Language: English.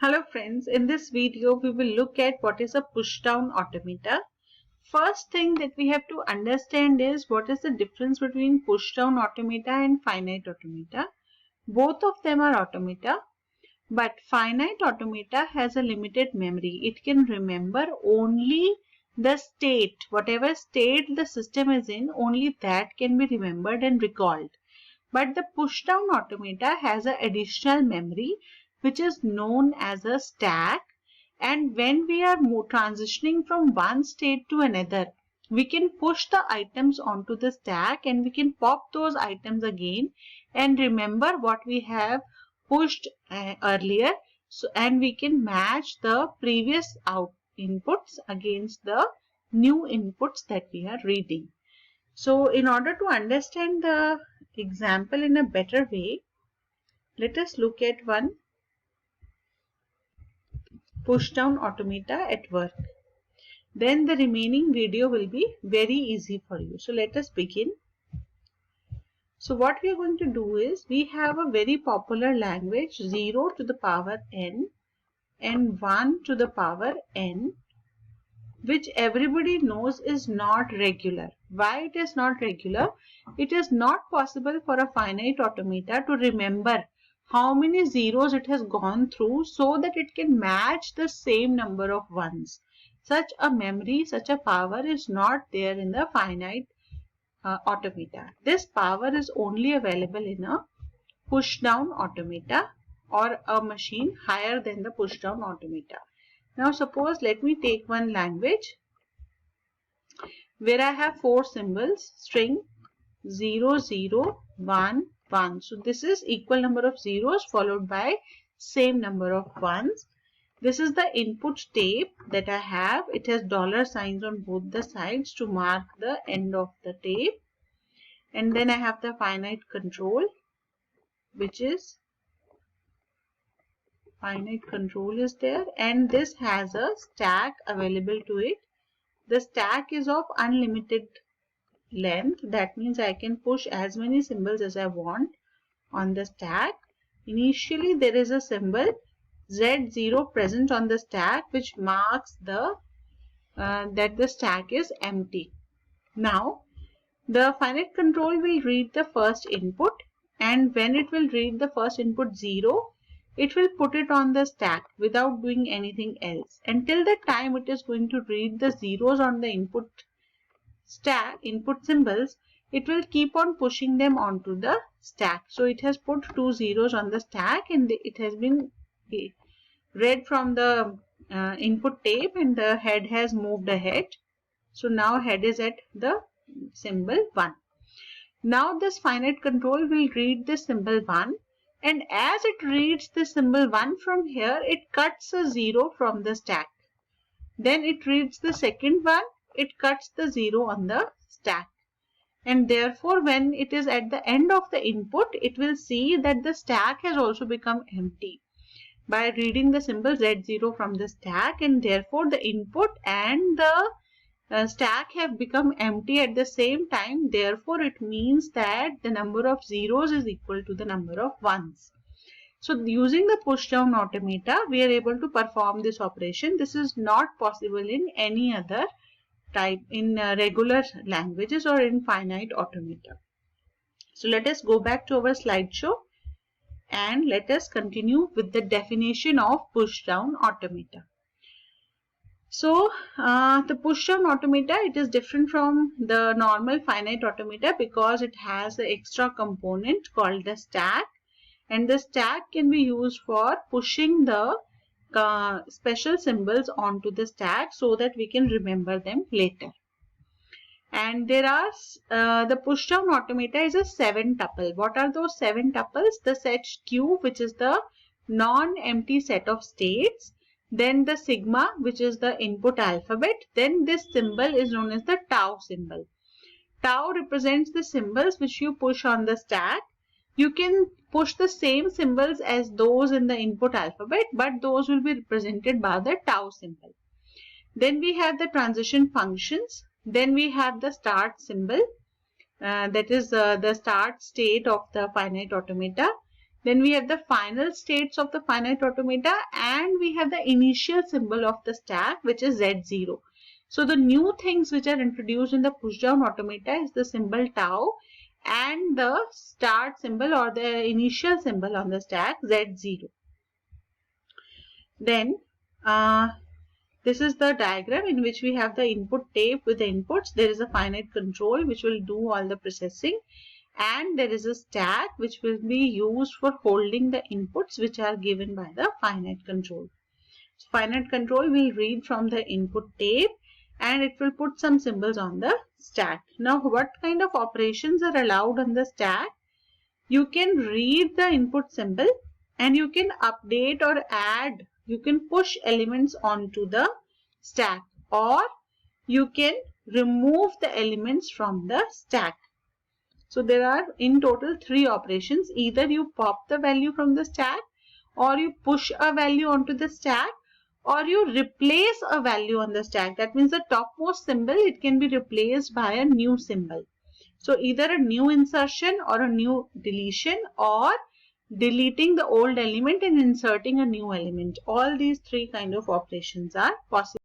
Hello friends, in this video we will look at what is a push-down automata. First thing that we have to understand is what is the difference between push-down automata and finite automata. Both of them are automata, but finite automata has a limited memory. It can remember only the state, whatever state the system is in, only that can be remembered and recalled. But the push-down automata has an additional memory which is known as a stack, and when we are transitioning from one state to another, we can push the items onto the stack and we can pop those items again and remember what we have pushed earlier, and we can match the previous inputs against the new inputs that we are reading. So in order to understand the example in a better way, let us look at one push-down automata at work. Then the remaining video will be very easy for you. So let us begin. So what we are going to do is, we have a very popular language 0 to the power n and 1 to the power n, which everybody knows is not regular. Why it is not regular? It is not possible for a finite automata to remember how many zeros it has gone through so that it can match the same number of ones. Such a memory, such a power is not there in the finite automata. This power is only available in a push-down automata or a machine higher than the push-down automata. Now suppose, let me take one language where I have 4 symbols, string 0, 0, 1, 1. So this is equal number of zeros followed by same number of ones. This is the input tape that I have. It has dollar signs on both the sides to mark the end of the tape. And then I have the finite control, which is finite control is there, and this has a stack available to it. The stack is of unlimited length. That means I can push as many symbols as I want on the stack. Initially there is a symbol Z0 present on the stack which marks the that the stack is empty. Now the finite control will read the first input, and when it will read the first input 0, it will put it on the stack without doing anything else. Until the time it is going to read the zeros on the input stack, input symbols, it will keep on pushing them onto the stack. So it has put 2 zeros on the stack and it has been read from the input tape, and the head has moved ahead. So now head is at the symbol 1. Now this finite control will read the symbol 1, and as it reads the symbol 1 from here, it cuts a 0 from the stack. Then it reads the second one, it cuts the 0 on the stack. And therefore when it is at the end of the input, it will see that the stack has also become empty by reading the symbol Z0 from the stack, and therefore the input and the stack have become empty at the same time. Therefore it means that the number of zeros is equal to the number of ones. So using the push down automata, we are able to perform this operation. This is not possible in any other type, in regular languages or in finite automata. So let us go back to our slideshow and let us continue with the definition of push down automata. So the push-down automata, it is different from the normal finite automata because it has an extra component called the stack, and the stack can be used for pushing the special symbols onto the stack so that we can remember them later. And there are the push-down automata is a 7 tuple. What are those 7 tuples? The set Q, which is the non-empty set of states. Then the sigma, which is the input alphabet. Then this symbol is known as the tau symbol. Tau represents the symbols which you push on the stack. You can push the same symbols as those in the input alphabet, but those will be represented by the tau symbol. Then we have the transition functions. Then we have the start symbol, that is the start state of the finite automata. Then we have the final states of the finite automata, and we have the initial symbol of the stack, which is Z0. So the new things which are introduced in the pushdown automata is the symbol tau and the start symbol or the initial symbol on the stack Z0. Then this is the diagram in which we have the input tape with the inputs. There is a finite control which will do all the processing, and there is a stack which will be used for holding the inputs which are given by the finite control. So finite control will read from the input tape and it will put some symbols on the stack. Now what kind of operations are allowed on the stack? You can read the input symbol and you can update or add, you can push elements onto the stack, or you can remove the elements from the stack. So there are in total 3 operations. Either you pop the value from the stack, or you push a value onto the stack, or you replace a value on the stack. That means the topmost symbol, it can be replaced by a new symbol. So either a new insertion or a new deletion, or deleting the old element and inserting a new element. All these 3 kind of operations are possible.